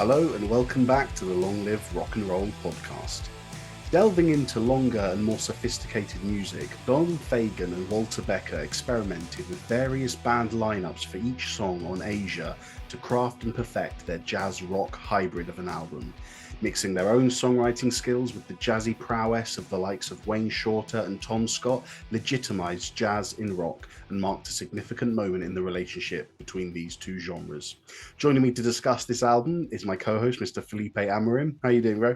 Hello and welcome back to the Long Live Rock and Roll podcast. Delving into longer and more sophisticated music, Don Fagen and Walter Becker experimented with various band lineups for each song on Asia to craft and perfect their jazz rock hybrid of an album, mixing their own songwriting skills with the jazzy prowess of the likes of Wayne Shorter and Tom Scott. Legitimised jazz in rock and marked a significant moment in the relationship between these two genres. Joining me to discuss this album is my co-host, Mr. Felipe Amorim. How are you doing, bro?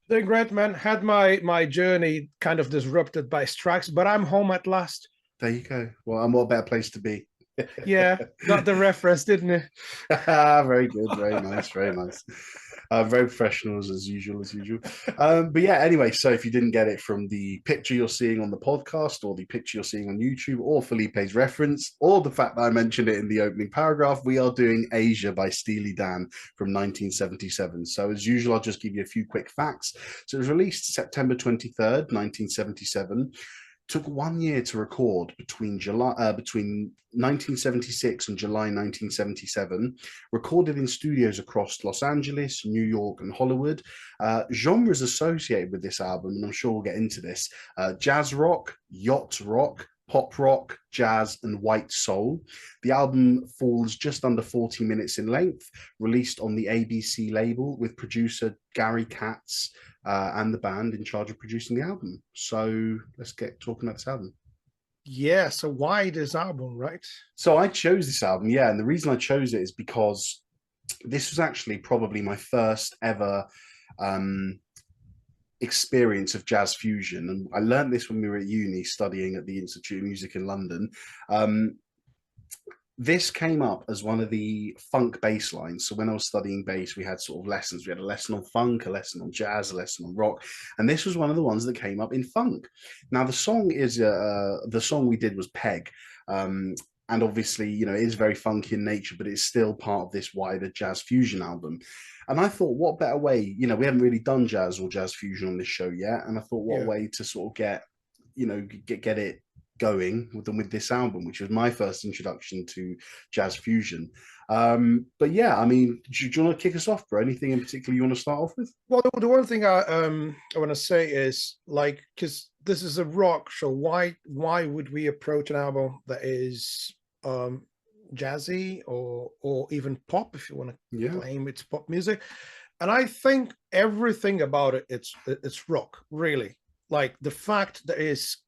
Doing great, man. Had my journey kind of disrupted by strikes, but I'm home at last. There you go. Well, and what a better place to be. Yeah, got the reference, didn't it? Very good, very nice, very nice. Very professional as usual. But yeah, anyway, so if you didn't get it from the picture you're seeing on the podcast or the picture you're seeing on YouTube or Felipe's reference or the fact that I mentioned it in the opening paragraph, we are doing Asia by Steely Dan from 1977. So as usual, I'll just give you a few quick facts. So it was released September 23rd, 1977. Took 1 year to record between 1976 and July 1977, recorded in studios across Los Angeles, New York, and Hollywood. Genres associated with this album, and I'm sure we'll get into this, jazz rock, yacht rock, pop rock, jazz, and white soul. The album falls just under 40 minutes in length, released on the ABC label with producer Gary Katz and the band in charge of producing the album. So let's get talking about this album. Yeah, so why this album, right? So I chose this album, yeah, and the reason I chose it is because this was actually probably my first ever experience of jazz fusion, and I learned this when we were at uni studying at the Institute of Music in London. This came up as one of the funk bass lines. So when I was studying bass, we had sort of lessons. We had a lesson on funk, a lesson on jazz, a lesson on rock, and this was one of the ones that came up in funk. Now the song we did was Peg, and obviously, you know, it is very funky in nature, but it's still part of this wider jazz fusion album. And I thought, what better way? You know, we haven't really done jazz or jazz fusion on this show yet, and I thought, what way to sort of get it going with this album, which was my first introduction to jazz fusion. But yeah, I mean, do you want to kick us off, bro? Anything in particular you want to start off with? Well, the one thing I want to say is, like, because this is a rock show, why would we approach an album that is jazzy or even pop, if you want to claim it's pop music? And I think everything about it, it's rock, really. Like the fact that is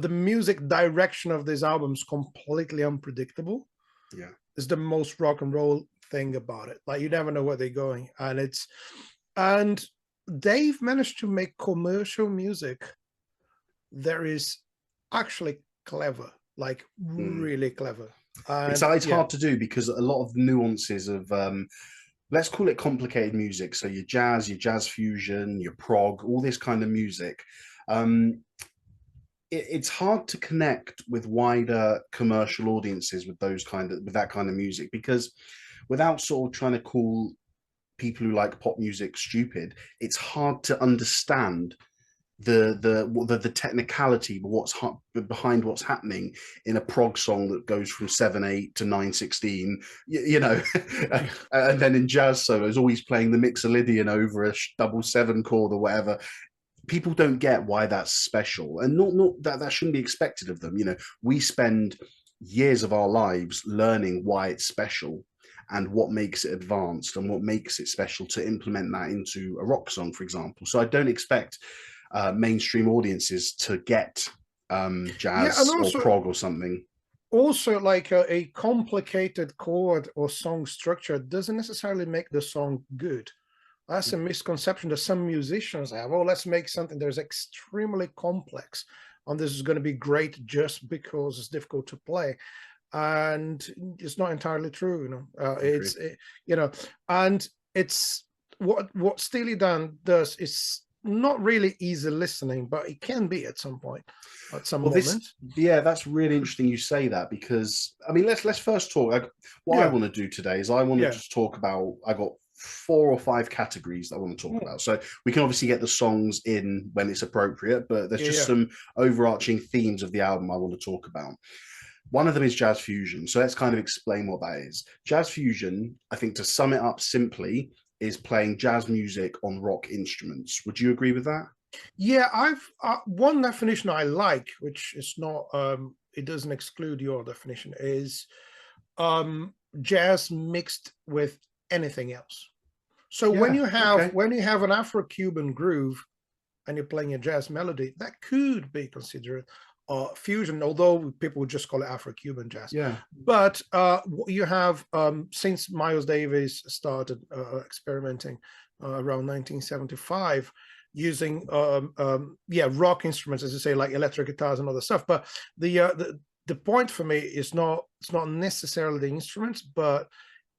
the music direction of this album is completely unpredictable. Yeah, is the most rock and roll thing about it. Like you never know where they're going, and they've managed to make commercial music that is actually clever, like really clever. And it's hard to do because a lot of nuances of let's call it complicated music. So your jazz fusion, your prog, all this kind of music. It's hard to connect with wider commercial audiences with that kind of music, because without sort of trying to call people who like pop music stupid, it's hard to understand the technicality of what's behind what's happening in a prog song that goes from 7/8 to 9/16, you know. And then in jazz solos always playing the mixolydian over a double 7 chord or whatever. People don't get why that's special, and not that shouldn't be expected of them. You know, we spend years of our lives learning why it's special and what makes it advanced and what makes it special to implement that into a rock song, for example. So I don't expect mainstream audiences to get jazz or prog or something. Also, like a complicated chord or song structure doesn't necessarily make the song good. That's a misconception that some musicians have. Oh, let's make something that is extremely complex, and this is going to be great just because it's difficult to play. And it's not entirely true, you know. And it's what Steely Dan does is not really easy listening, but it can be at some point, at some moment. That's really interesting you say that, because I mean, let's first talk. I want to do today is I want to just talk about. I got 4 or 5 categories that I want to talk about. So we can obviously get the songs in when it's appropriate, but there's just some overarching themes of the album I want to talk about. One of them is jazz fusion. So let's kind of explain what that is. Jazz fusion, I think to sum it up simply, is playing jazz music on rock instruments. Would you agree with that? Yeah, I've one definition I like, which is not it doesn't exclude your definition, is jazz mixed with anything else. So Yeah. Okay. when you have an Afro-Cuban groove and you're playing a jazz melody, that could be considered fusion, although people would just call it Afro-Cuban jazz. Yeah. But you have, since Miles Davis started experimenting around 1975, using rock instruments, as you say, like electric guitars and other stuff. But the point for me is it's not necessarily the instruments, but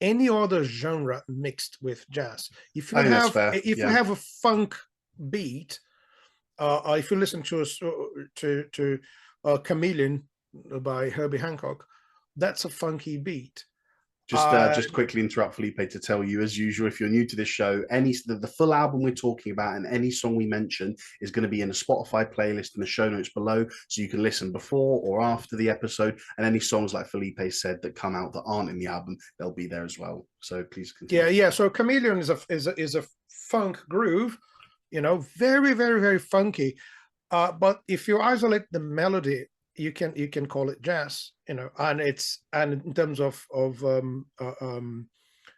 any other genre mixed with jazz. If you have a funk beat, if you listen to Chameleon by Herbie Hancock, that's a funky beat. Just quickly interrupt Felipe to tell you, as usual, if you're new to this show, the full album we're talking about and any song we mention is going to be in a Spotify playlist in the show notes below, so you can listen before or after the episode. And any songs, like Felipe said, that come out that aren't in the album, they'll be there as well. So please continue. Yeah. So Chameleon is a funk groove, very, very, very funky. But if you isolate the melody, you can call it jazz, and in terms of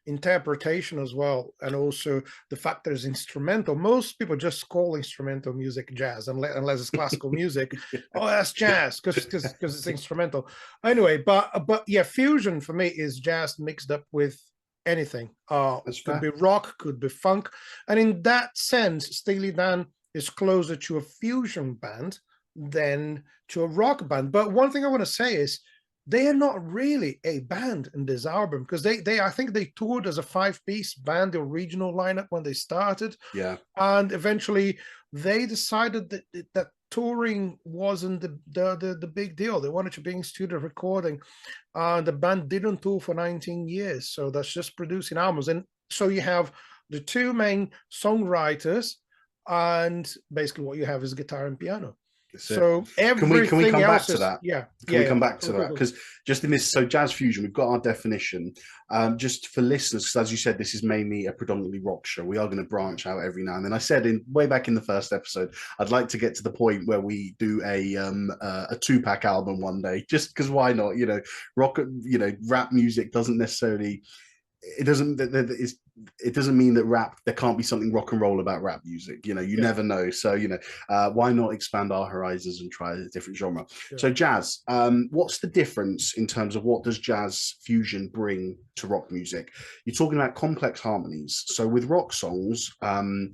interpretation as well, and also the fact that it's instrumental. Most people just call instrumental music jazz, unless it's classical music. Oh, that's jazz because it's instrumental. Anyway, but yeah, fusion for me is jazz mixed up with anything. Could be rock, could be funk, and in that sense, Steely Dan is closer to a fusion band than to a rock band. But one thing I want to say is they are not really a band in this album, because they I think they toured as a 5-piece band, the original lineup when they started. Yeah. And eventually they decided that touring wasn't the big deal. They wanted to be in studio recording. The band didn't tour for 19 years. So that's just producing albums. And so you have the two main songwriters, and basically what you have is guitar and piano. So everything can we come else back to that? Yeah. Can we come back to that? Because just in this, so jazz fusion, we've got our definition. Just for listeners, because as you said, this is mainly a predominantly rock show. We are going to branch out every now and then. I said way back in the first episode, I'd like to get to the point where we do a 2-pack album one day, just because why not? Rock, rap music doesn't necessarily. It doesn't mean that rap, there can't be something rock and roll about rap music. You never know. So why not expand our horizons and try a different genre? Yeah. So jazz, what's the difference in terms of what does jazz fusion bring to rock music? You're talking about complex harmonies. So with rock songs, 9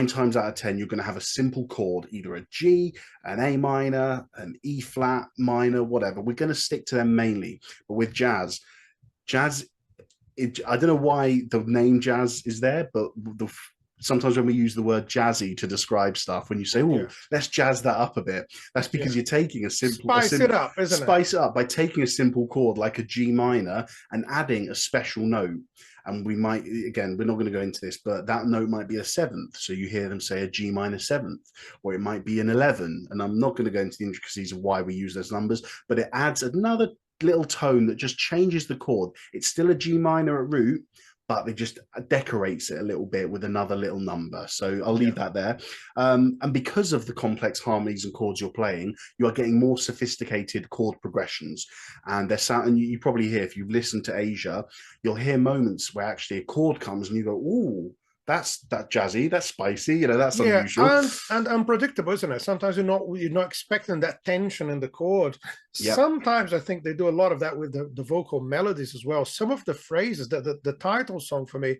times out of 10, you're going to have a simple chord, either a G, an A minor, an E flat minor, whatever. We're going to stick to them mainly. But with jazz, I don't know why the name jazz is there, but sometimes when we use the word jazzy to describe stuff, when you say, let's jazz that up a bit, that's because you're taking a simple... Spice it up, isn't it? Spice it up by taking a simple chord like a G minor and adding a special note. And we might, again, we're not going to go into this, but that note might be a 7th. So you hear them say a G minor 7th, or it might be an 11. And I'm not going to go into the intricacies of why we use those numbers, but it adds another little tone that just changes the chord. It's still a G minor at root, but it just decorates it a little bit with another little number. So I'll leave that there. And because of the complex harmonies and chords you're playing, you are getting more sophisticated chord progressions. And and you probably hear, if you've listened to Asia, you'll hear moments where actually a chord comes and you go, ooh, that's jazzy, that's spicy, that's unusual. And unpredictable, isn't it? Sometimes you're not expecting that tension in the chord. Yep. Sometimes I think they do a lot of that with the vocal melodies as well. Some of the phrases, the title song for me,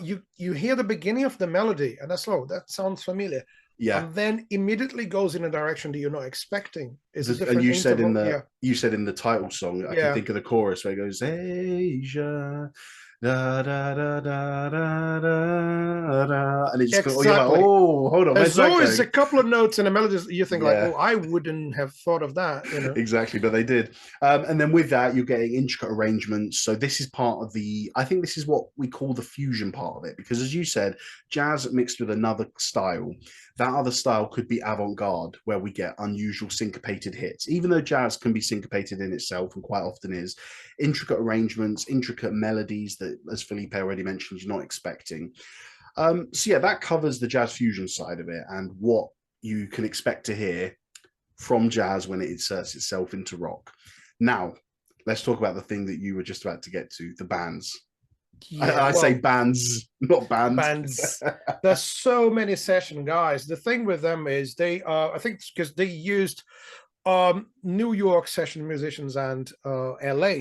you hear the beginning of the melody and that's, oh, that sounds familiar. Yeah. And then immediately goes in a direction that you're not expecting. And you said in the title song, I can think of the chorus where it goes, Asia. Da, da, da, da, da, da, da, and it just goes, oh, you're like, Exactly. oh, hold on, where's There's that always going? a couple of notes in a melody you think like, Yeah. oh, I wouldn't have thought of that, you know. Exactly, but they did. And then with that, you're getting intricate arrangements. So this is part of the, I think this is what we call the fusion part of it, because as you said, jazz mixed with another style. That other style could be avant-garde, where we get unusual syncopated hits. Even though jazz can be syncopated in itself and quite often is, intricate arrangements, intricate melodies that, as Felipe already mentioned, you're not expecting. So yeah, that covers the jazz fusion side of it and what you can expect to hear from jazz when it inserts itself into rock. Now, let's talk about the thing that you were just about to get to, the bands. Yeah, I say well, bands, not band. bands. There's so many session guys. The thing with them is they I think because they used New York session musicians and LA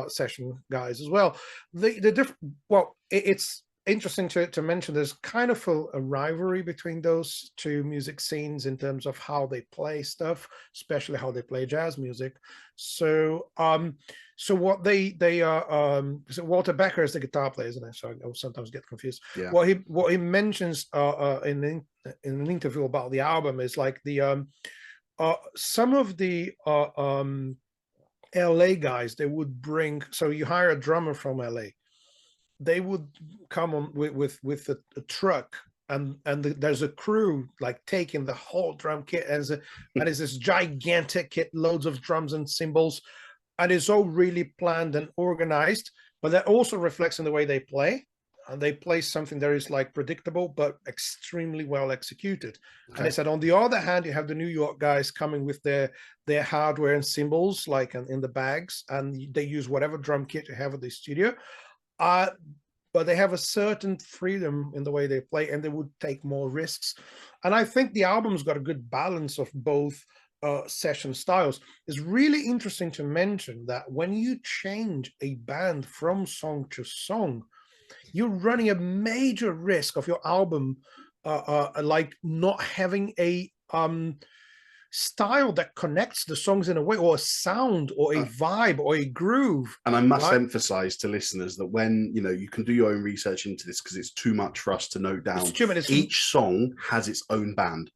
session guys as well. The different, well, it's interesting to mention there's kind of a rivalry between those two music scenes in terms of how they play stuff, especially how they play jazz music. So what so Walter Becker is the guitar player, isn't it? So I sometimes get confused. Yeah. What he mentions in an interview about the album is like the some of the LA guys, they would bring, so you hire a drummer from LA, they would come on with a truck, and there's a crew like taking the whole drum kit, and it's this gigantic kit, loads of drums and cymbals, and it's all really planned and organized, but that also reflects in the way they play. And they play something that is like predictable but extremely well executed. And they Okay. said, on the other hand, you have the New York guys coming with their hardware and cymbals like in the bags, and they use whatever drum kit you have at the studio. Uh, but they have a certain freedom in the way they play, and they would take more risks. And I think the album's got a good balance of both session styles. It's really interesting to mention that when you change a band from song to song, you're running a major risk of your album like not having a style that connects the songs in a way, or a sound or a Uh, vibe or a groove, and I must right? emphasize to listeners that when you can do your own research into this because it's too much for us to note It's down. 2 minutes. Each song has its own band.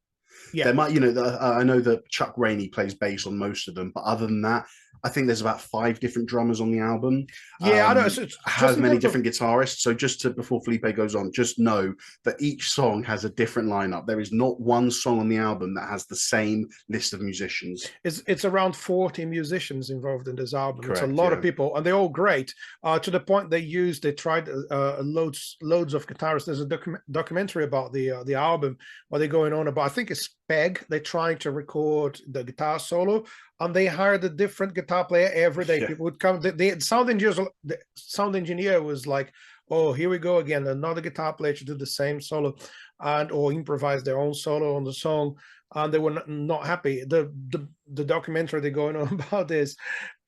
Yeah. There might, I know that Chuck Rainey plays bass on most of them, but other than that, I think there's about 5 different drummers on the album. Yeah, I know. So it's just Has in many terms of, different guitarists. So just to before Felipe goes on, just know that each song has a different lineup. There is not one song on the album that has the same list of musicians. it's around 40 musicians involved in this album. It's a Correct. lot of Yeah. people, and they're all great. To the point they tried loads of guitarists. There's a documentary about the album where they're going on about, I think it's Peg. They're trying to record the guitar solo, and they hired a different guitar player every day. Yeah. People would come. The sound engineer was like, "Oh, here we go again, another guitar player to do the same solo, and or improvise their own solo on the song." And they were not happy. The documentary they're going on about this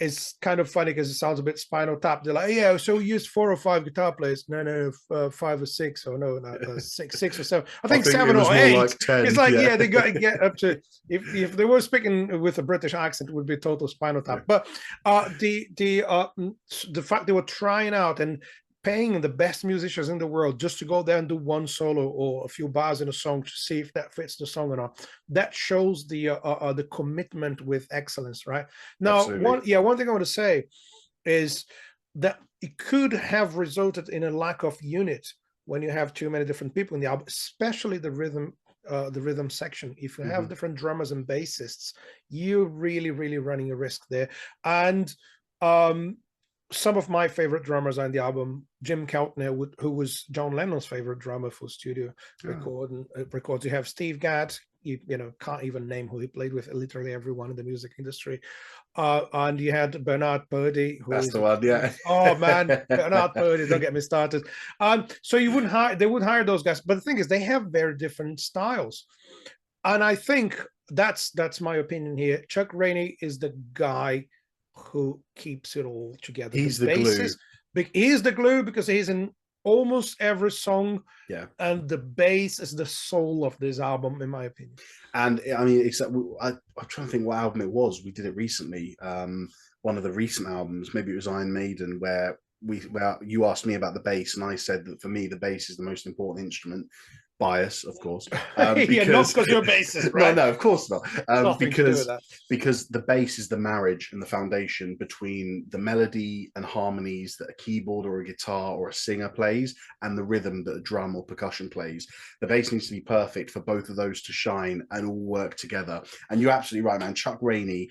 is kind of funny because it sounds a bit Spinal Tap. They're like, yeah, so we used 4 or 5 guitar players. No, 5 or 6, or no, six or 7. I think I think it 7 was or more 8. like 10. It's like, Yeah. yeah, they got to get up to, if they were speaking with a British accent, it would be total Spinal Tap. Yeah. But the fact they were trying out and paying the best musicians in the world just to go there and do one solo or a few bars in a song to see if that fits the song or not. That shows the commitment with excellence, right? Now, Absolutely. one thing I want to say is that it could have resulted in a lack of unit when you have too many different people in the album, especially the rhythm section. If you have Mm-hmm. different drummers and bassists, you're really running a risk there. And some of my favorite drummers on the album, Jim Keltner, who was John Lennon's favorite drummer for studio records. You have Steve Gadd. You can't even name who he played with. Literally everyone in the music industry. And you had Bernard Purdie, who That's is the one. Yeah. oh man, Bernard Purdie. Don't get me started. So they would hire those guys. But the thing is, they have very different styles, and I think that's my opinion here. Chuck Rainey is the guy who keeps it all together. He's the glue. He's the glue because he's in almost every song. Yeah. And the bass is the soul of this album, in my opinion. And I mean, except I'm trying to think what album it was. We did it recently. One of the recent albums, maybe it was Iron Maiden, where you asked me about the bass, and I said that for me the bass is the most important instrument. Bias, of course, Yeah, not because because you're a bassist, no, right? no, of course not, Nothing to do with that. because the bass is the marriage and the foundation between the melody and harmonies that a keyboard or a guitar or a singer plays and the rhythm that a drum or percussion plays. The bass needs to be perfect for both of those to shine and all work together. And you're absolutely right, man. Chuck Rainey,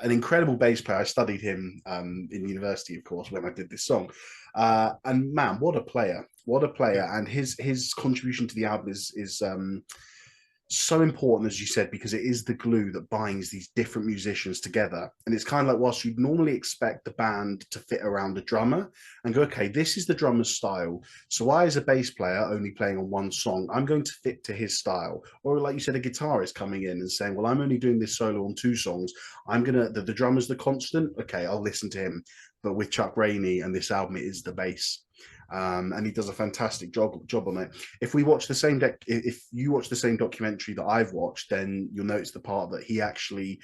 an incredible bass player. I studied him in university, of course, when I did this song. And man, what a player! What a player! Yeah. And his contribution to the album is so important, as you said, because it is the glue that binds these different musicians together. And it's kind of like, whilst you'd normally expect the band to fit around a drummer and go, okay, this is the drummer's style. So I, as a bass player, only playing on one song, I'm going to fit to his style. Or like you said, a guitarist coming in and saying, well, I'm only doing this solo on 2 songs. I'm going to, the drummer's the constant. Okay, I'll listen to him. But with Chuck Rainey and this album, it is the bass. And he does a fantastic job on it. If you watch the same documentary that I've watched, then you'll notice the part that he actually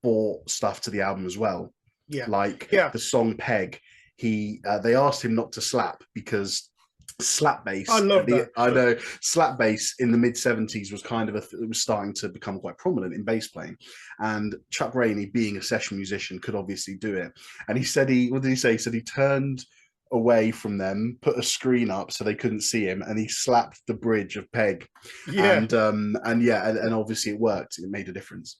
bought stuff to the album as well. Yeah, like yeah. the song Peg. They asked him not to slap because slap bass. I love that. I know slap bass in the mid-70s was kind of it was starting to become quite prominent in bass playing, and Chuck Rainey, being a session musician, could obviously do it. And he said what did he say? He said he turned away from them, put a screen up so they couldn't see him, and he slapped the bridge of Peg. Yeah. And obviously it worked. It made a difference.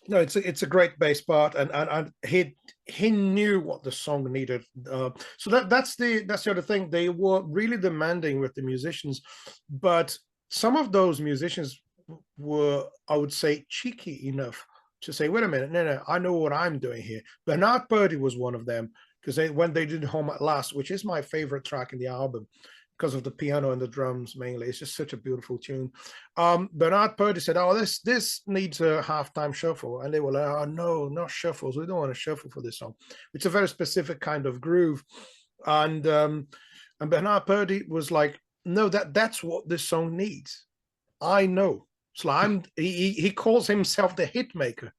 No, it's a great bass part, and he knew what the song needed. So that's the other thing. They were really demanding with the musicians, but some of those musicians were, I would say, cheeky enough to say, "Wait a minute, no, I know what I'm doing here." Bernard Purdie was one of them, because when they did Home at Last, which is my favorite track in the album, because of the piano and the drums mainly. It's just such a beautiful tune. Bernard Purdie said, "Oh, this needs a halftime shuffle," and they were like, "Oh no, not shuffles. We don't want to shuffle for this song." It's a very specific kind of groove, and Bernard Purdie was like, "No, that's what this song needs. I know." So he calls himself the hit maker.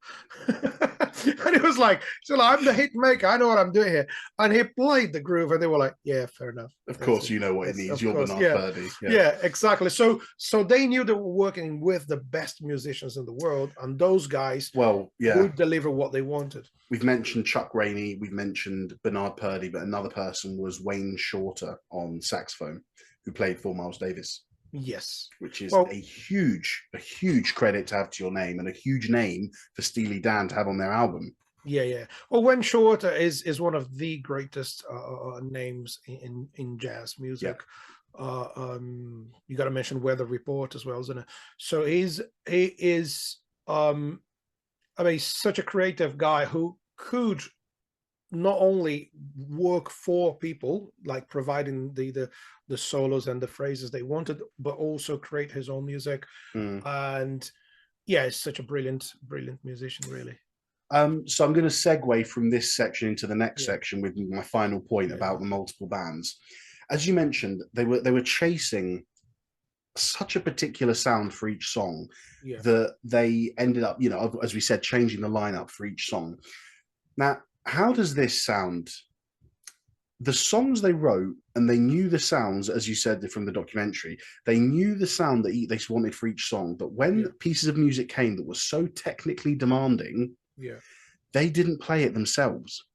And it was like, so I'm the hit maker. I know what I'm doing here. And he played the groove, and they were like, "Yeah, fair enough." Of course, you know what it needs. You're Bernard Purdie. Yeah, exactly. So they knew they were working with the best musicians in the world, and those guys would deliver what they wanted. We've mentioned Chuck Rainey, we've mentioned Bernard Purdie, but another person was Wayne Shorter on saxophone, who played for Miles Davis. Yes, which is a huge credit to have to your name, and a huge name for Steely Dan to have on their album. Yeah. Well, Wayne Shorter is one of the greatest names in jazz music. Yeah. You got to mention Weather Report as well, isn't it? So he is such a creative guy who could not only work for people, like providing the solos and the phrases they wanted, but also create his own music. And it's such a brilliant musician, really. So I'm going to segue from this section into the next section with my final point about the multiple bands. As you mentioned, they were chasing such a particular sound for each song that they ended up, as we said, changing the lineup for each song. Now, how does this sound? The songs they wrote, and they knew the sounds, as you said from the documentary, they knew the sound that they wanted for each song. But when pieces of music came that were so technically demanding, they didn't play it themselves.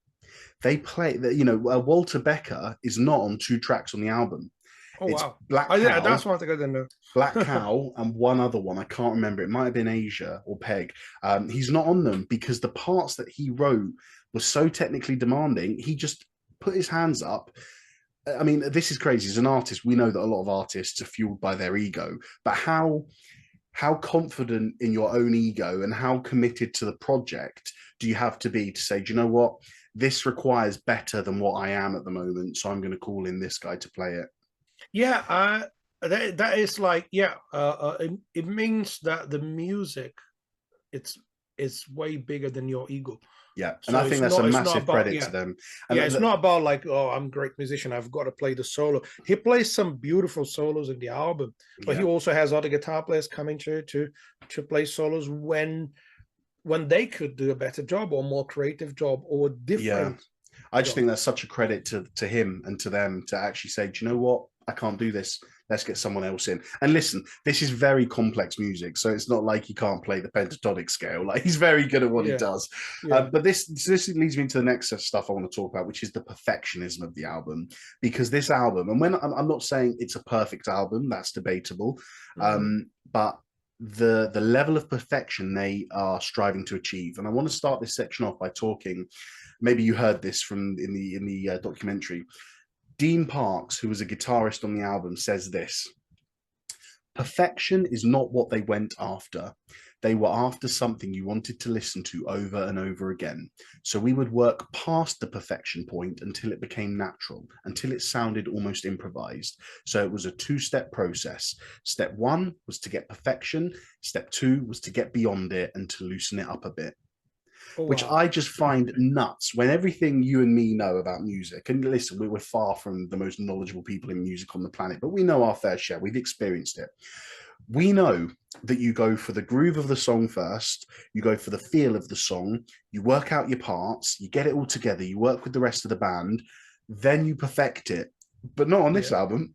They play that. Walter Becker is not on 2 tracks on the album. Oh, it's wow. Black Cow, that's one thing I didn't know. Black Cow and one other one. I can't remember. It might have been Asia or Peg. He's not on them because the parts that he wrote were so technically demanding. He just put his hands up. I mean, this is crazy. As an artist, we know that a lot of artists are fueled by their ego, but how confident in your own ego and how committed to the project do you have to be to say, do you know what? This requires better than what I am at the moment, so I'm going to call in this guy to play it. Yeah, that is like, it means that the music, it's way bigger than your ego. Yeah, and I think that's a massive credit to them. And it's not about like, oh, I'm a great musician, I've got to play the solo. He plays some beautiful solos in the album, but he also has other guitar players coming to play solos when they could do a better job or more creative job or different. I just Sure. think that's such a credit to him and to them to actually say, do you know what? I can't do this. Let's get someone else in. And listen, this is very complex music, so it's not like he can't play the pentatonic scale. Like, he's very good at what he Yeah. does. Yeah. But this leads me to the next stuff I want to talk about, which is the perfectionism of the album. Because this album, and when I'm not saying it's a perfect album, that's debatable, but the level of perfection they are striving to achieve. And I want to start this section off by talking. Maybe you heard this from in the documentary. Dean Parks, who was a guitarist on the album, says this: perfection is not what they went after. They were after something you wanted to listen to over and over again. So we would work past the perfection point until it became natural, until it sounded almost improvised. So it was a two-step process. Step one was to get perfection. Step two was to get beyond it and to loosen it up a bit. Oh, Which wow. I just find nuts when everything you and me know about music. And listen, we're far from the most knowledgeable people in music on the planet, but we know our fair share. We've experienced it. We know that you go for the groove of the song first, you go for the feel of the song, you work out your parts, you get it all together, you work with the rest of the band, then you perfect it. But not on this album.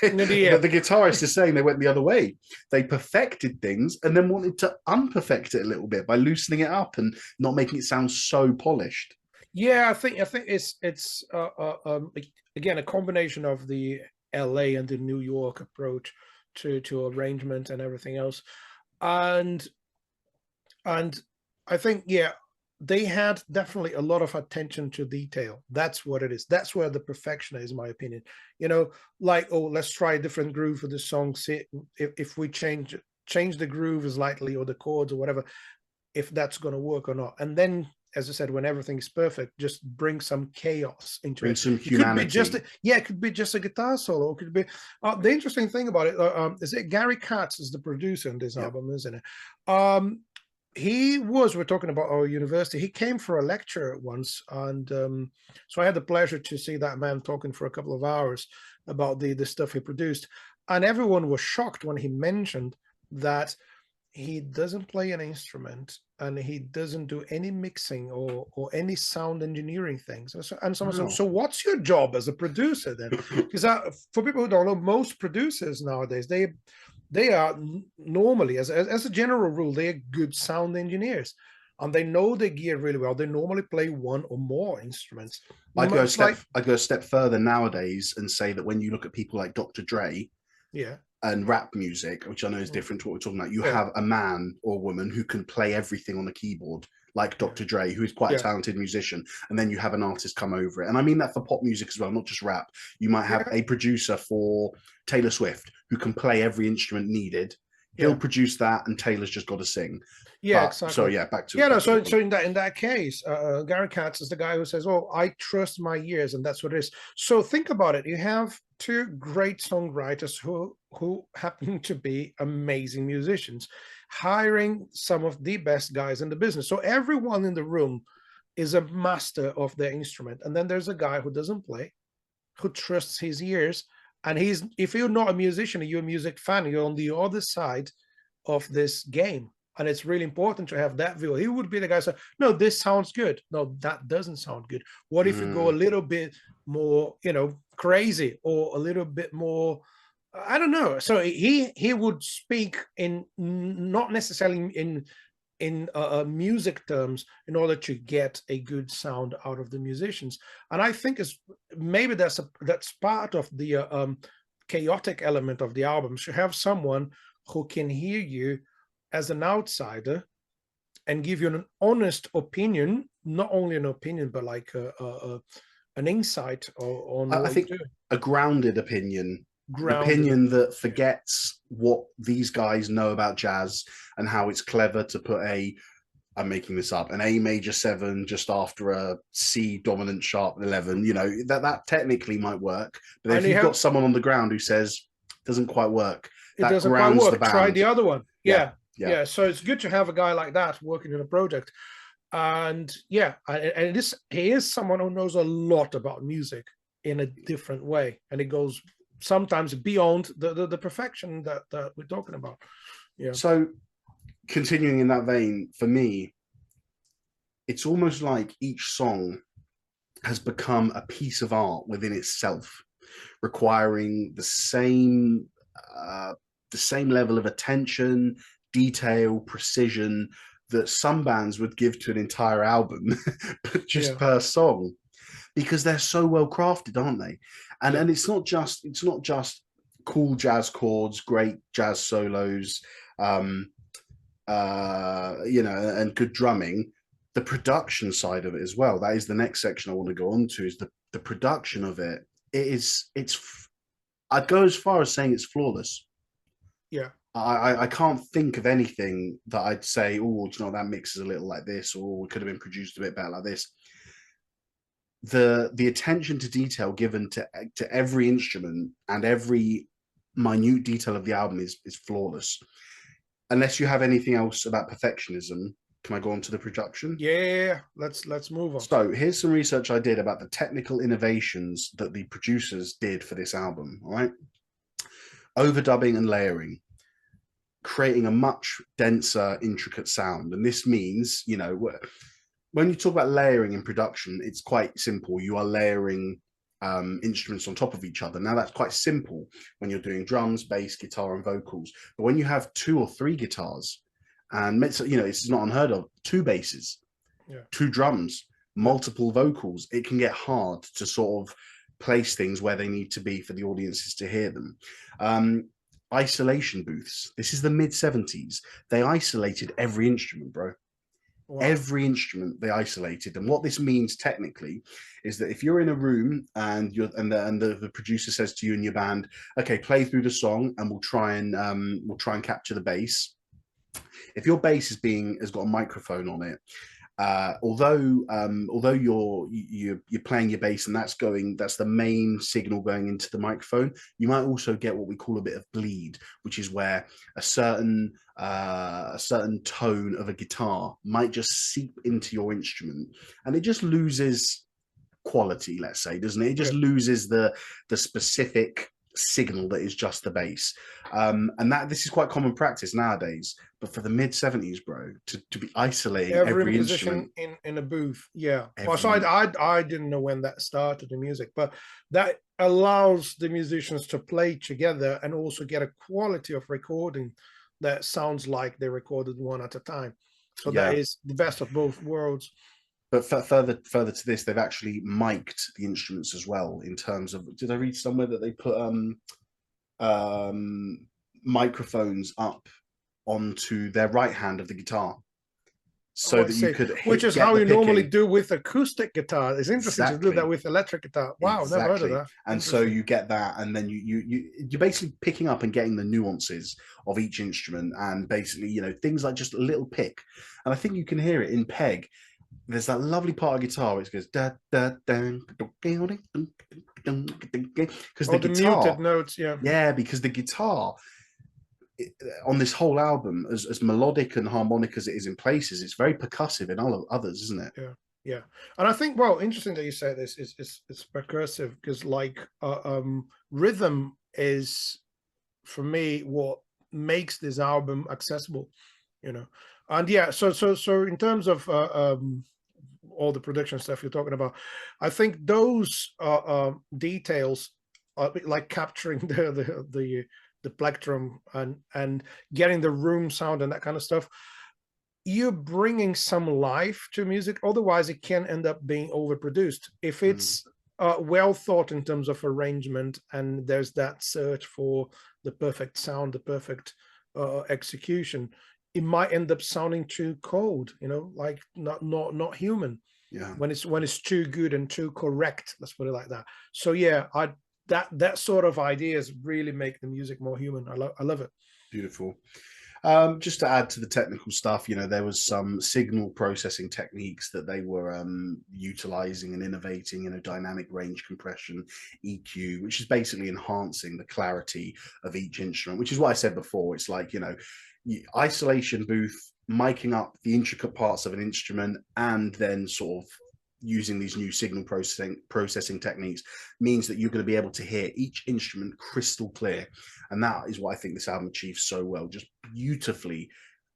Yeah. The guitarist is saying they went the other way. They perfected things and then wanted to unperfect it a little bit by loosening it up and not making it sound so polished. Yeah, I think it's again a combination of the LA and the New York approach to arrangement and everything else, and and I think, yeah, they had definitely a lot of attention to detail. That's what it is. That's where the perfection is, in my opinion. Like, oh, let's try a different groove for the song. See if we change the groove slightly or the chords or whatever, if that's going to work or not. And then, as I said, when everything is perfect, just bring some chaos into Bring it. some It could be just humanity. it could be just a guitar solo. It could be the interesting thing about it is that Gary Katz is the producer in this Yep. album, isn't it? We're talking about our university. He came for a lecture once, and so I had the pleasure to see that man talking for a couple of hours about the stuff he produced, and everyone was shocked when he mentioned that he doesn't play an instrument and he doesn't do any mixing or any sound engineering things. And someone said, Wow. so what's your job as a producer then? Because for people who don't know, most producers nowadays, they are normally, as a general rule, they are good sound engineers, and they know their gear really well. They normally play one or more instruments. It's like, I go a step further nowadays and say that when you look at people like Dr. Dre yeah, and rap music, which I know is different to what we're talking about, you yeah, have a man or woman who can play everything on a keyboard, like yeah, Dr. Dre, who is quite a yeah, talented musician, and then you have an artist come over it. And I mean that for pop music as well, not just rap. You might have yeah, a producer for Taylor Swift who can play every instrument needed. He'll yeah. produce that, and Taylor's just got to sing. Yeah, But so exactly. yeah, Yeah, no. back to your So point. in that case, Gary Katz is the guy who says, "Oh, I trust my ears," and that's what it is. So think about it. You have two great songwriters who happen to be amazing musicians, hiring some of the best guys in the business. So everyone in the room is a master of their instrument, and then there's a guy who doesn't play, who trusts his ears, and he's. If you're not a musician, and you're a music fan, you're on the other side of this game. And it's really important to have that view. He would be the guy who said, no, this sounds good. No, that doesn't sound good. What if you go a little bit more, crazy, or a little bit more, I don't know. So he would speak in not necessarily in music terms in order to get a good sound out of the musicians. And I think maybe that's part of the chaotic element of the album. To have someone who can hear you as an outsider and give you an honest opinion, not only an opinion, but like an insight on I what you think do. a grounded opinion, an Grounded opinion opinion. that forgets what these guys know about jazz and how it's clever to put I'm making this up, an A major 7 just after a C dominant sharp 11. That technically might work, but And if you've got someone on the ground who says doesn't quite work, it that doesn't quite grounds the work. Try band. the other one. Yeah, Yeah. yeah. Yeah. So it's good to have a guy like that working in a project. And yeah, and he is someone who knows a lot about music in a different way. And it goes sometimes beyond the perfection that we're talking about. Yeah. So continuing in that vein, for me, it's almost like each song has become a piece of art within itself, requiring uh, the same level of attention, detail, precision that some bands would give to an entire album, but just Yeah, per song, because they're so well crafted, aren't they? And yeah, it's not just cool jazz chords, great jazz solos, um, you know, and good drumming. The production side of it as well. That is the next section I want to go on to. Is the production of it. It's. I'd go as far as saying it's flawless. yeah, I can't think of anything that I'd say, oh, do you know, that mix is a little like this, or it could have been produced a bit better like this. The attention to detail given to every instrument and every minute detail of the album is flawless. Unless you have anything else about perfectionism, can I go on to the production? yeah. Let's move on. So here's some research I did about the technical innovations that the producers did for this album. All right, overdubbing and layering, creating a much denser, intricate sound. And this means, you know, when you talk about layering in production, it's quite simple. You are layering instruments on top of each other. Now, that's quite simple when you're doing drums, bass, guitar, and vocals. But when you have two or three guitars, and you know, it's not unheard of, two basses, Yeah, two drums, yeah, multiple vocals, it can get hard to sort of place things where they need to be for the audiences to hear them. Isolation booths. This is the mid 70s. They isolated every instrument, bro. wow, Every instrument they isolated. And what this means technically is that if you're in a room and the producer says to you and your band, okay, play through the song and we'll try and capture the bass. If your bass has got a microphone on it, although you're playing your bass and that's the main signal going into the microphone, you might also get what we call a bit of bleed, which is where a certain tone of a guitar might just seep into your instrument, and it just loses quality, let's say, doesn't it? It just yeah. loses the specific signal that is just the bass. And that this is quite common practice nowadays. But for the mid 70s, bro, to be isolating Every every musician instrument, in a booth, yeah. Well, so every I didn't know when that started in music, but that allows the musicians to play together and also get a quality of recording that sounds like they recorded one at a time. So that yeah. is the best of both worlds. But further to this, they've actually mic'd the instruments as well. In terms of, did I read somewhere that they put um, microphones up onto their right hand of the guitar Oh, so I that you see. could Which is get how the you normally picking. do with acoustic guitar. It's interesting to do that Exactly. with electric guitar. Wow, never heard of Exactly. that. And so Interesting. you get that, and then you're basically picking up and getting the nuances of each instrument, and basically, you know, things like just a little pick. And I think you can hear it in Peg. There's that lovely part of guitar which goes da da da because Oh, the the muted guitar, notes. Yeah, yeah, because the guitar on this whole album, as melodic and harmonic as it is in places, it's very percussive in all others, isn't it? yeah, yeah. And I think, well, interesting that you say this is it's percussive because like rhythm is for me what makes this album accessible, you know. And yeah, so in terms of all the production stuff you're talking about, I think those details are like capturing the plectrum and getting the room sound and that kind of stuff. You're bringing some life to music. Otherwise, it can end up being overproduced. If Mm, it's well thought in terms of arrangement, and there's that search for the perfect sound, the perfect execution, it might end up sounding too cold. You know, like not human yeah. when it's too good and too correct. Let's put it like that. So yeah, that sort of ideas really make the music more human. I love it. Beautiful. Just to add to the technical stuff, you know, there was some signal processing techniques that they were utilizing and innovating, you know, dynamic range compression, EQ, which is basically enhancing the clarity of each instrument, which is what I said before. It's like, you know, isolation booth, miking up the intricate parts of an instrument, and then sort of using these new signal processing techniques means that you're going to be able to hear each instrument crystal clear, and that is what I think this album achieves so well, just beautifully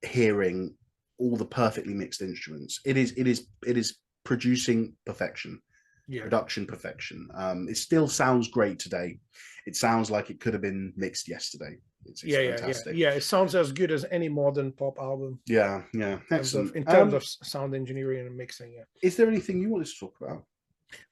hearing all the perfectly mixed instruments. It is producing perfection. Yeah. Production perfection. It still sounds great today. It sounds like it could have been mixed yesterday. It's fantastic. Yeah. It sounds as good as any modern pop album. Yeah, excellent. In terms of sound engineering and mixing. Yeah. Is there anything you wanted to talk about?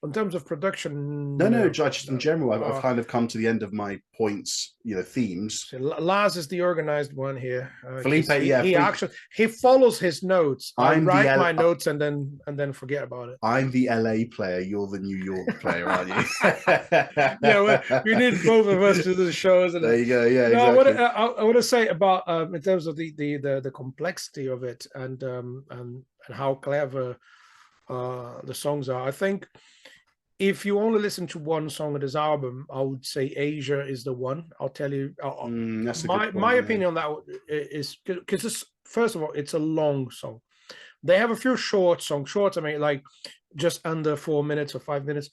In terms of production, No, just in general. I've Uh, kind of come to the end of my points, themes. so Lars is the organized one here. Felipe, he actually he follows his notes. I I'm write my notes and then forget about it. I'm the LA player. You're the New York player, aren't you? Yeah, we need both of us to do the shows. There you go. Yeah, no, exactly. I want to say about in terms of the complexity of it and how clever the songs are. I think if you only listen to one song of this album, I would say Asia is the one. I'll tell you. That's a good point, my opinion on that is because first of all, it's a long song. They have a few short songs. Short, I mean, like just under 4 minutes or 5 minutes.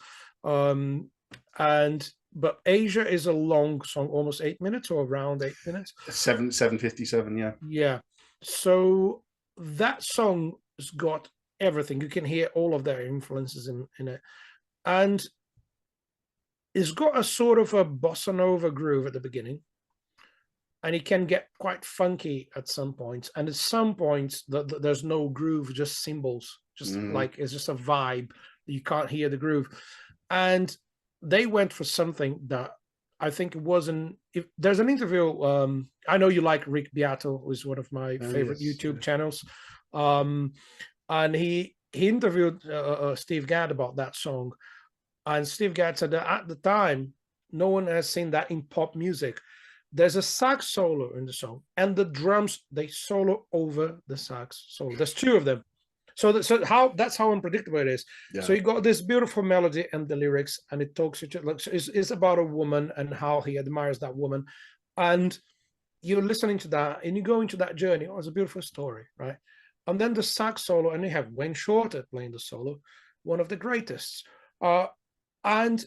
But Asia is a long song, almost 8 minutes or around 8 minutes. 7:57. Yeah. Yeah. So that song has got everything. You can hear all of their influences in it. And it's got a sort of a bossa nova groove at the beginning. And it can get quite funky at some points. And at some points, there's no groove, just cymbals. Just like, it's just a vibe. You can't hear the groove. And they went for something that I think it wasn't. There's an interview. I know you like Rick Beato, who's one of my favorite YouTube channels. And he interviewed Steve Gadd about that song. And Steve Gadd said that at the time, no one has seen that in pop music. There's a sax solo in the song, and the drums, they solo over the sax solo. There's two of them. So that's how unpredictable it is. Yeah. So you got this beautiful melody and the lyrics, and it talks it's about a woman and how he admires that woman. And you're listening to that, and you go into that journey. Oh, it's a beautiful story, right? And then the sax solo, and you have Wayne Shorter playing the solo, one of the greatest. And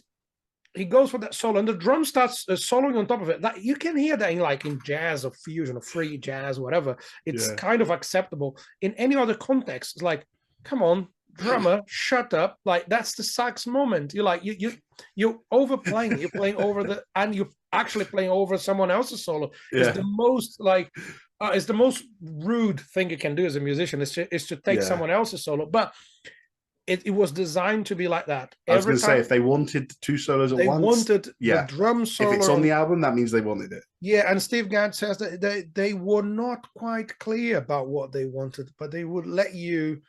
he goes for that solo, and the drum starts soloing on top of it. That you can hear that in jazz or fusion or free jazz, whatever. It's kind of acceptable. In any other context, it's like, come on, drummer, shut up. Like, that's the sax moment. You're like, you're overplaying. You're playing over and you're actually playing over someone else's solo. Yeah. It's the most it's the most rude thing you can do as a musician is to take someone else's solo, but. It was designed to be like that. I was going to say, if they wanted two solos at once, they wanted the drum solo. If it's on the album, that means they wanted it. Yeah, and Steve Gadd says that they were not quite clear about what they wanted, but they would let you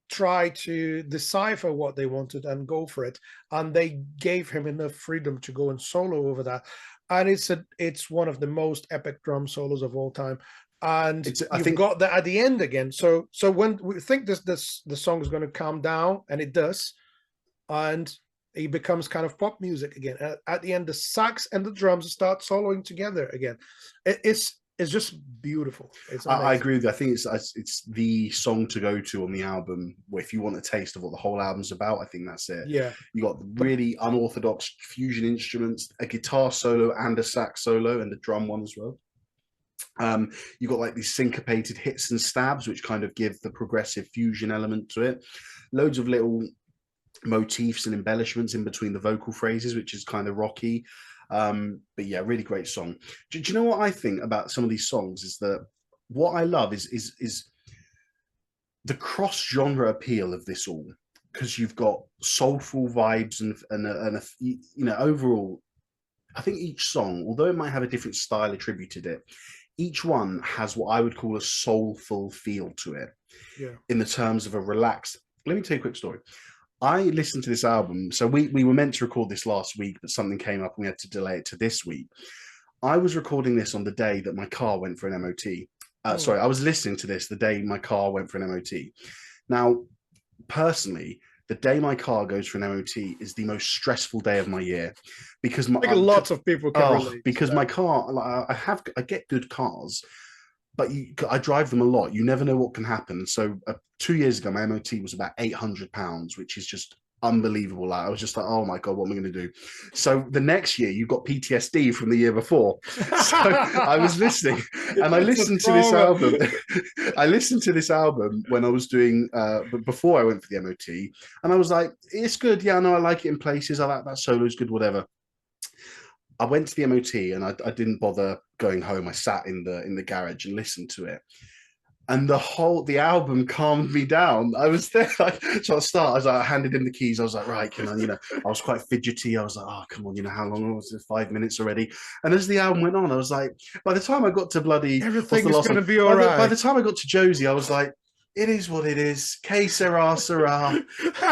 try to decipher what they wanted and go for it. And they gave him enough freedom to go and solo over that. And it's one of the most epic drum solos of all time. And I think got that at the end again. So when we think the song is going to calm down, and it does, and it becomes kind of pop music again. At the end, the sax and the drums start soloing together again. It's just beautiful. I agree with you. I think it's the song to go to on the album. If you want a taste of what the whole album's about, I think that's it. Yeah, you got really unorthodox fusion instruments, a guitar solo and a sax solo, and a drum one as well. You got like these syncopated hits and stabs, which kind of give the progressive fusion element to it. Loads of little motifs and embellishments in between the vocal phrases, which is kind of rocky. But yeah, really great song. Do you know what I think about some of these songs is that what I love is the cross-genre appeal of this all, because you've got soulful vibes and overall, I think each song, although it might have a different style attributed it, each one has what I would call a soulful feel to it. Yeah. In the terms of a relaxed. Let me tell you a quick story. I listened to this album. So we were meant to record this last week, but something came up and we had to delay it to this week. I was recording this on the day that my car went for an MOT. Sorry, I was listening to this the day my car went for an MOT. Now, personally, the day my car goes for an MOT is the most stressful day of my year, because lots of people can relate. Because my car, I get good cars, but I drive them a lot. You never know what can happen. So 2 years ago, my MOT was about £800, which is just unbelievable. Like, I was just like, oh my God, what am I going to do? So the next year, you got PTSD from the year before. So I was listening, and I It's a listened to this trauma. album. I listened to this album when I was doing, but before I went for the MOT, and I was like, it's good. Yeah, I know, I like it in places. I like that solo is good, whatever. I went to the MOT and I didn't bother going home. I sat in the garage and listened to it. And the album calmed me down. I was there, like, so at the start, I handed him the keys. I was like, right, I was quite fidgety. I was like, oh, come on, how long was it? 5 minutes already. And as the album went on, I was like, by the time I got to bloody, what's Everything the is last going one? to be all right. By the time I got to Josie, I was like, it is what it is. Que sera, sera.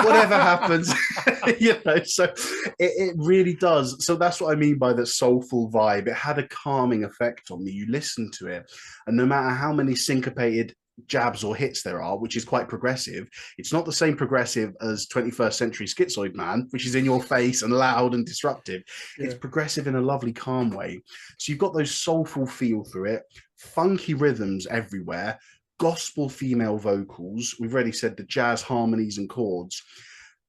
Whatever happens, so it really does. So that's what I mean by the soulful vibe. It had a calming effect on me. You listen to it, and no matter how many syncopated jabs or hits there are, which is quite progressive, it's not the same progressive as 21st Century Schizoid Man, which is in your face and loud and disruptive. It's progressive in a lovely, calm way. So you've got those soulful feel through it, funky rhythms everywhere, gospel female vocals. We've already said the jazz harmonies and chords.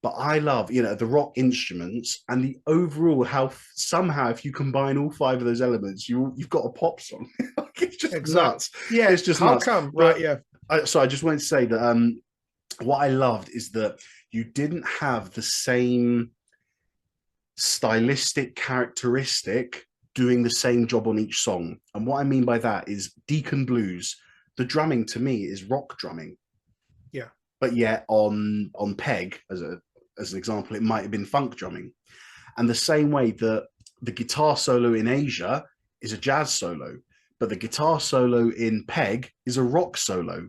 But I love, the rock instruments and the overall how somehow if you combine all five of those elements, you've got a pop song. It's just nuts. Yeah, it's just how nuts. come? But, Right, yeah. So I just wanted to say that what I loved is that you didn't have the same stylistic characteristic doing the same job on each song. And what I mean by that is Deacon Blues. The drumming to me is rock drumming. Yeah. But yet on Peg, as an example, it might have been funk drumming. And the same way that the guitar solo in Asia is a jazz solo, but the guitar solo in Peg is a rock solo.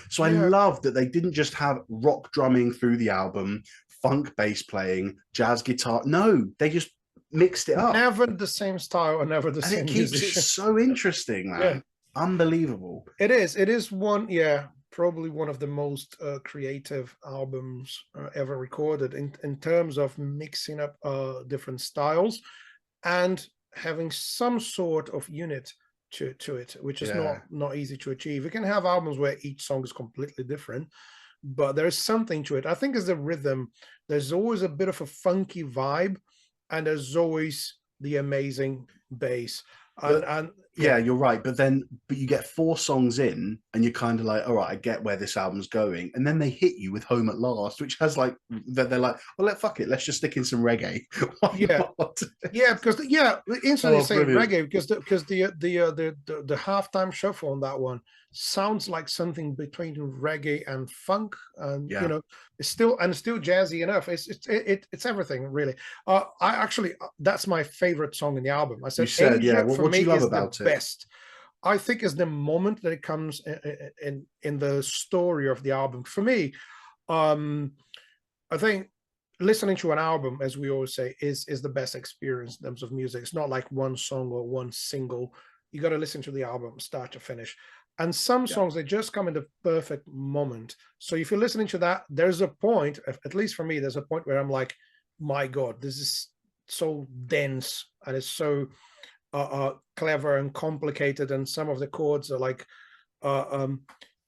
So I love that they didn't just have rock drumming through the album, funk bass playing, jazz guitar. No, they just mixed it up. Never the same style or never the same musician. And it keeps it so interesting, man. Yeah. Unbelievable. It is. It is probably one of the most creative albums ever recorded in terms of mixing up different styles and having some sort of unit to it, which is not easy to achieve. You can have albums where each song is completely different, but there's something to it. I think it's the rhythm. There's always a bit of a funky vibe, and there's always the amazing bass. And you're right. But you get 4 songs in and you're kind of like, all right, I get where this album's going. And then they hit you with Home at Last, which has like, they're like, well, fuck it. Let's just stick in some reggae. Because instantly saying reggae, because the halftime shuffle on that one sounds like something between reggae and funk, and it's still jazzy enough. It's everything really. I actually, that's my favorite song in the album. I said, what do you love about it? Best, I think, is the moment that it comes in the story of the album. For me, I think listening to an album, as we always say, is the best experience in terms of music. It's not like one song or one single. You got to listen to the album start to finish. And some songs, they just come in the perfect moment. So if you're listening to that, there's a point, at least for me, there's a point where I'm like, my God, this is so dense and it's so clever and complicated. And some of the chords are like,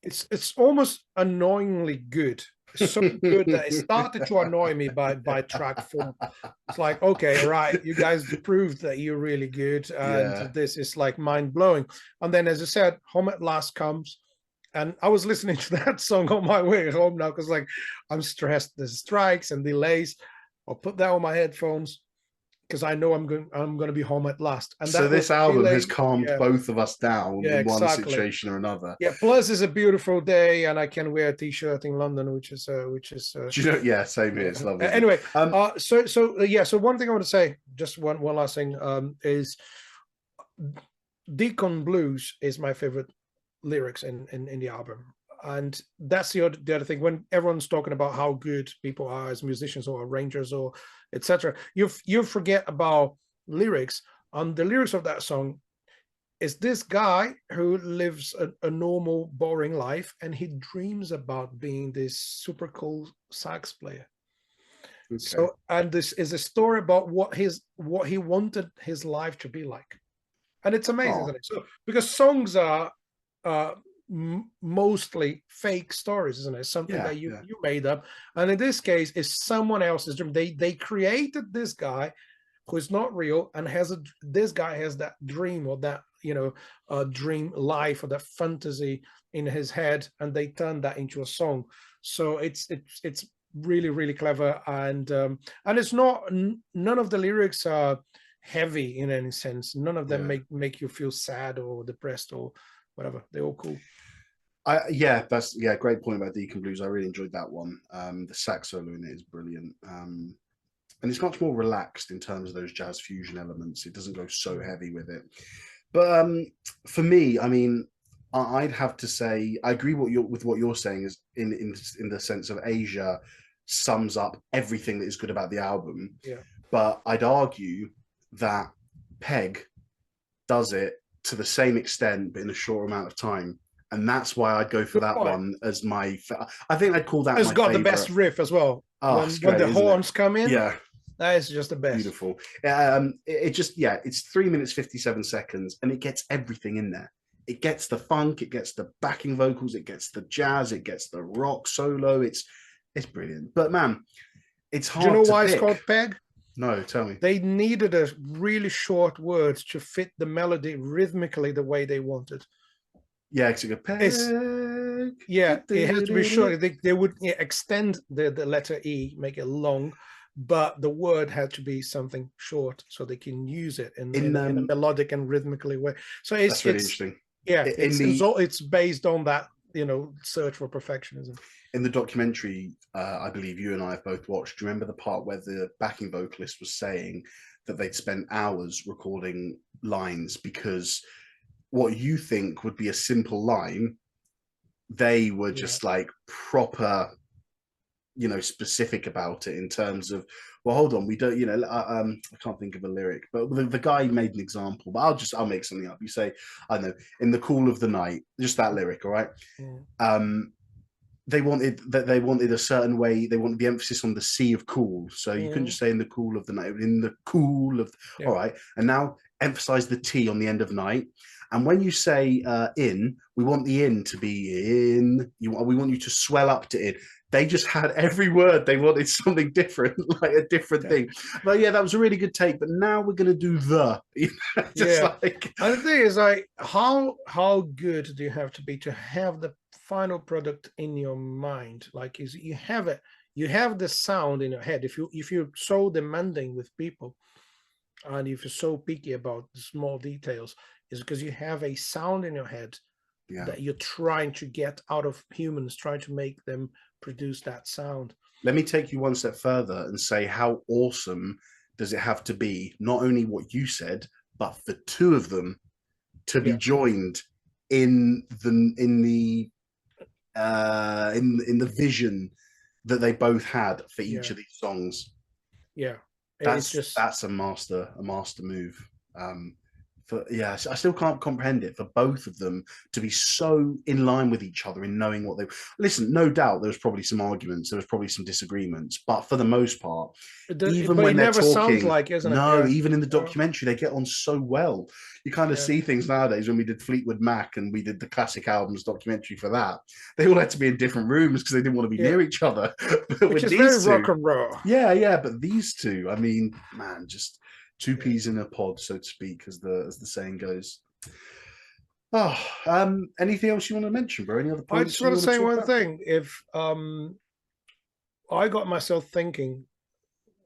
it's almost annoyingly good. It's so good that it started to annoy me by track 4. It's like, okay, right, you guys proved that you're really good, and this is like mind-blowing. And then, as I said, Home at Last comes, and I was listening to that song on my way home now because, like, I'm stressed. There's strikes and delays. I'll put that on my headphones because I know I'm going to be home at last. And so this album has calmed both of us down in one situation or another. Yeah. Plus, it's a beautiful day, and I can wear a t-shirt in London, which is. same here. It's lovely. Anyway, so one thing I want to say, just one last thing, is Deacon Blues is my favorite lyrics in the album. And that's the other thing. When everyone's talking about how good people are as musicians or arrangers or etc., you forget about lyrics. And the lyrics of that song is this guy who lives a normal, boring life, and he dreams about being this super cool sax player. Okay. So, and this is a story about what he wanted his life to be like, and it's amazing, isn't it? So, because songs are mostly fake stories, isn't it? Something that you made up, and in this case, it's someone else's dream. They created this guy who is not real, and this guy has that dream, or that dream life, or that fantasy in his head, and they turn that into a song. So it's really, really clever, and it's not, none of the lyrics are heavy in any sense. None of them make you feel sad or depressed or whatever. They're all cool. That's great point about Deacon Blues. I really enjoyed that one. The sax solo in it is brilliant. And it's much more relaxed in terms of those jazz fusion elements. It doesn't go so heavy with it. But for me, I mean, I'd have to say I agree with what you're saying, is in the sense of Asia sums up everything that is good about the album. Yeah. But I'd argue that Peg does it to the same extent, but in a short amount of time. And that's why I'd go for that one as my. I think I'd call that. It's got the best riff as well. Oh, when the horns come in. Yeah, that is just the best. Beautiful. It's 3 minutes 57 seconds, and it gets everything in there. It gets the funk, it gets the backing vocals, it gets the jazz, it gets the rock solo. It's brilliant. But man, it's hard. Do you know why pick. It's called Peg? No, tell me. They needed a really short words to fit the melody rhythmically the way they wanted. Yeah, it's a Peg. It has to be short. They would extend the letter E, make it long, but the word had to be something short so they can use it in a melodic and rhythmically way. So it's really interesting. Yeah, it's based on that, search for perfectionism. In the documentary, I believe you and I have both watched, do you remember the part where the backing vocalist was saying that they'd spent hours recording lines because what you think would be a simple line, they were just like proper, specific about it in terms of, well, hold on, we don't, I can't think of a lyric, but the guy made an example, but I'll make something up. You say, I don't know, in the cool of the night, just that lyric, all right? They wanted a certain way. They wanted the emphasis on the C of cool. So you couldn't just say in the cool of the night, in the cool of, all right. And now emphasize the T on the end of night. And when you say in, we want the in to be in. We want you to swell up to in. They just had every word. They wanted something different, like a different thing. But yeah, that was a really good take. But now we're going to do the. And the thing is, like, how good do you have to be to have the final product in your mind? Like, you have it. You have the sound in your head. If you're so demanding with people, and if you're so picky about the small details, is because you have a sound in your head that you're trying to get out of humans, trying to make them produce that sound. Let me take you one step further and say, how awesome does it have to be, not only what you said, but for two of them to be joined in the vision that they both had for each of these songs. Yeah, that's a master move. I still can't comprehend it, for both of them to be so in line with each other in knowing what they listen. No doubt there was probably some arguments, there was probably some disagreements, but for the most part, even when they're talking, sounds like, isn't it? Even in the documentary, they get on so well. You kind of see things nowadays. When we did Fleetwood Mac and we did the classic albums documentary for that, they all had to be in different rooms because they didn't want to be near each other. Which is very rock and roll. But these two, I mean, man, just two peas in a pod, so to speak, as the saying goes. Anything else you want to mention, bro? Any other points? I just want to say one thing. If I got myself thinking,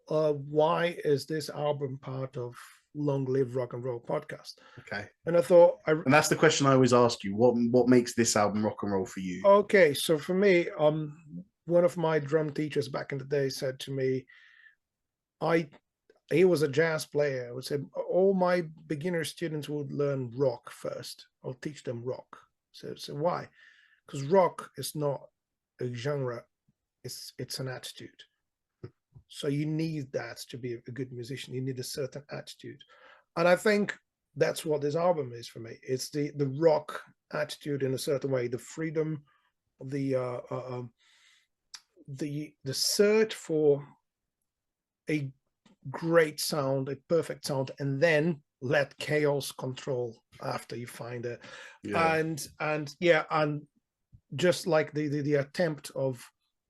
why is this album part of Long Live Rock and Roll podcast? Okay. And I thought, and that's the question I always ask you. What makes this album rock and roll for you? Okay, so for me, one of my drum teachers back in the day said to me, he was a jazz player. I would say all my beginner students would learn rock first. I'll teach them rock. So why? Because rock is not a genre. It's an attitude. So you need that to be a good musician. You need a certain attitude. And I think that's what this album is for me. It's the rock attitude in a certain way, the freedom, the search for a great sound, a perfect sound, and then let chaos control after you find it. Yeah. And just like the attempt of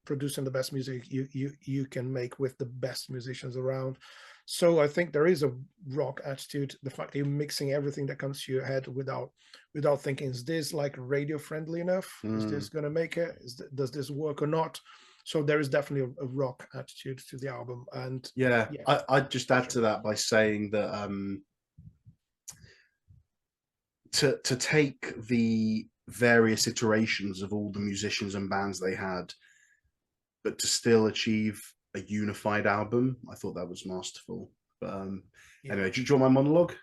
producing the best music you can make with the best musicians around. So I think there is a rock attitude, the fact that you're mixing everything that comes to your head without thinking, is this like radio friendly enough? Is this going to make it? Does this work or not? So there is definitely a rock attitude to the album. And yeah, I'd just add to that by saying that to take the various iterations of all the musicians and bands they had, but to still achieve a unified album, I thought that was masterful. But anyway, do you draw my monologue?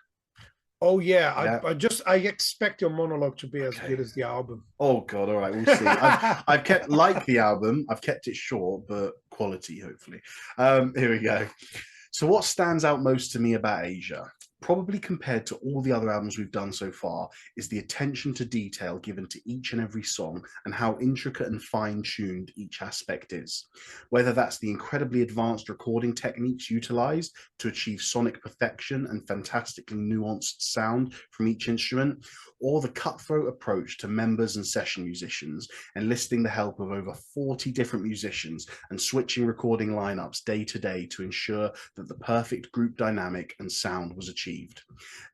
Oh yeah, I expect your monologue to be as good as the album. Oh god, all right, we'll see. I've kept like the album, I've kept it short, but quality, hopefully. Here we go. So what stands out most to me about Asia, probably compared to all the other albums we've done so far, is the attention to detail given to each and every song and how intricate and fine-tuned each aspect is. Whether that's the incredibly advanced recording techniques utilized to achieve sonic perfection and fantastically nuanced sound from each instrument, or the cutthroat approach to members and session musicians, enlisting the help of over 40 different musicians and switching recording lineups day to day to ensure that the perfect group dynamic and sound was achieved.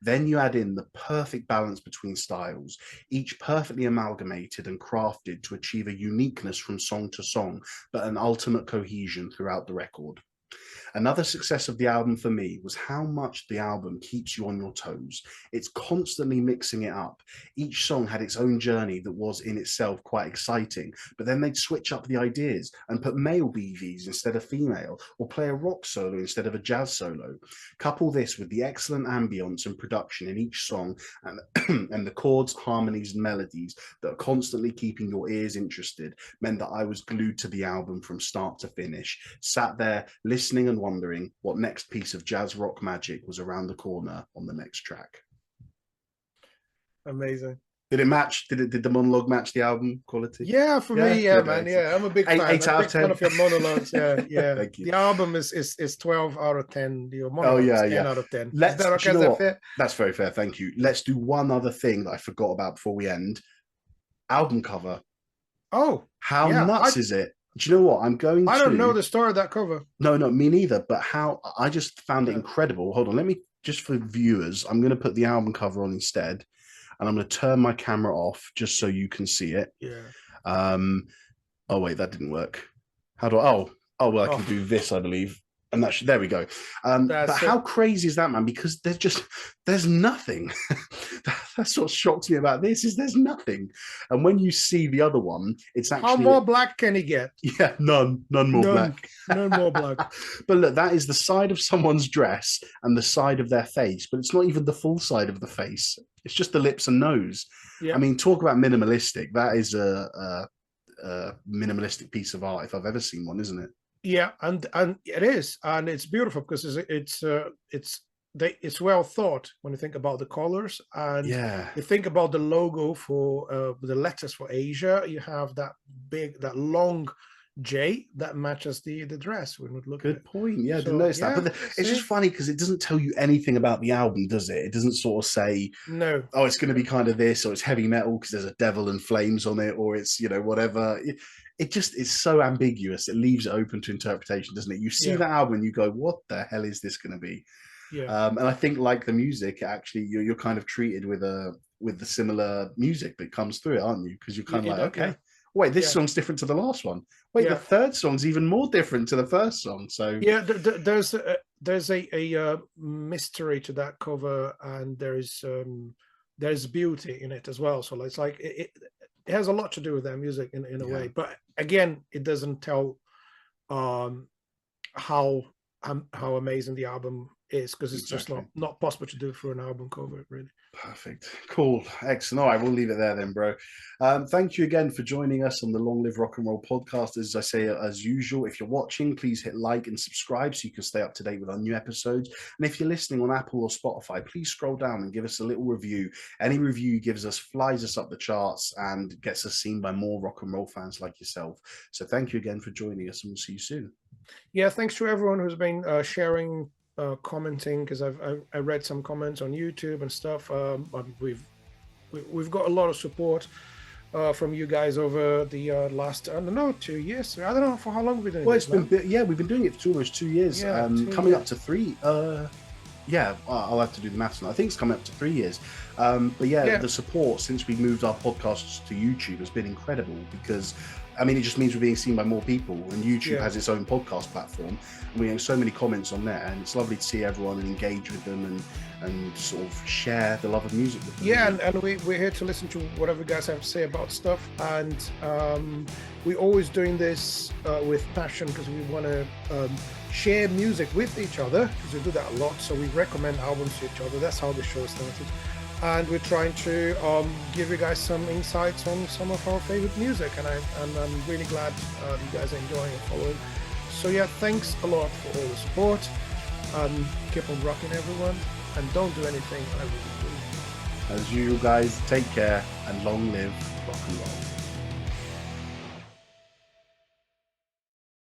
Then you add in the perfect balance between styles, each perfectly amalgamated and crafted to achieve a uniqueness from song to song, but an ultimate cohesion throughout the record. Another success of the album for me was how much the album keeps you on your toes. It's constantly mixing it up. Each song had its own journey that was in itself quite exciting, but then they'd switch up the ideas and put male BVs instead of female, or play a rock solo instead of a jazz solo. Couple this with the excellent ambience and production in each song and, and the chords, harmonies, and melodies that are constantly keeping your ears interested, meant that I was glued to the album from start to finish, sat there listening and wondering what next piece of jazz rock magic was around the corner on the next track. Amazing. Did it match? Did the monologue match the album quality? Yeah, for me, yeah, man. Yeah, I'm a big fan. 8 out of 10. One of your monologues. Yeah, yeah. Thank you. The album is 12 out of 10. Your monologue is 10 out of 10. Let's, is that okay? Is that fair? That's very fair. Thank you. Let's do one other thing that I forgot about before we end. Album cover. Oh, how nuts is it? Do you know what I'm going to? I don't know the story of that cover. No, me neither. But how I just found it incredible. Hold on, let me just for viewers. I'm going to put the album cover on instead, and I'm going to turn my camera off just so you can see it. Yeah. Oh wait, that didn't work. How do I? Oh well, I can do this, I believe. And that there we go. But how crazy is that, man? Because there's nothing. That's what shocks me about this is there's nothing. And when you see the other one, it's actually how more black can he get? Yeah, none more black. None more black. But look, that is the side of someone's dress and the side of their face, but it's not even the full side of the face. It's just the lips and nose. Yeah. I mean, talk about minimalistic. That is a minimalistic piece of art if I've ever seen one, isn't it? Yeah, and it is, and it's beautiful because it's well thought when you think about the colors, and you think about the logo for the letters for Asia. You have that long J that matches the dress. When we look. Good point. Yeah, I didn't notice that. But it's just funny because it doesn't tell you anything about the album, does it? It doesn't sort of say, no, oh, it's going to be kind of this, or it's heavy metal because there's a devil and flames on it, or it's whatever. It just is so ambiguous. It leaves it open to interpretation, doesn't it? You see that album and you go, what the hell is this going to be? Yeah. And I think like the music, actually, you're kind of treated with the similar music that comes through it, aren't you? Because you're kind of like, okay, wait, this song's different to the last one. Wait, the third song's even more different to the first song. So yeah, there's a mystery to that cover, and there's beauty in it as well. So it's like it has a lot to do with their music in a way, but again, it doesn't tell how amazing the album is, because it's just not possible to do through an album cover, really. Perfect. Cool. Excellent. All right, we'll leave it there then, bro. Thank you again for joining us on the Long Live Rock and Roll podcast. As I say, as usual, if you're watching, please hit like and subscribe so you can stay up to date with our new episodes. And if you're listening on Apple or Spotify, please scroll down and give us a little review. Any review you gives us flies us up the charts and gets us seen by more rock and roll fans like yourself. So thank you again for joining us, and we'll see you soon. Yeah, thanks to everyone who's been sharing commenting, because I read some comments on YouTube and stuff. But we've got a lot of support from you guys over the last, I don't know, 2 years. I don't know for how long we've been doing Well, this. yeah, we've been doing it for almost 2 years. Yeah, 2 coming years. up to 3. Yeah, I'll have to do the maths now. I think it's coming up to 3 years. But yeah, the support since we moved our podcasts to YouTube has been incredible, because I mean, it just means we're being seen by more people, and YouTube has its own podcast platform. And we have so many comments on there, and it's lovely to see everyone and engage with them and sort of share the love of music with them. Yeah, and we're here to listen to whatever you guys have to say about stuff. And we're always doing this with passion, because we want to share music with each other, because we do that a lot. So we recommend albums to each other. That's how the show started. And we're trying to give you guys some insights on some of our favorite music. And I'm really glad you guys are enjoying and following. So yeah, thanks a lot for all the support. Keep on rocking, everyone. And don't do anything I wouldn't do. As usual, guys, take care and long live rock and roll.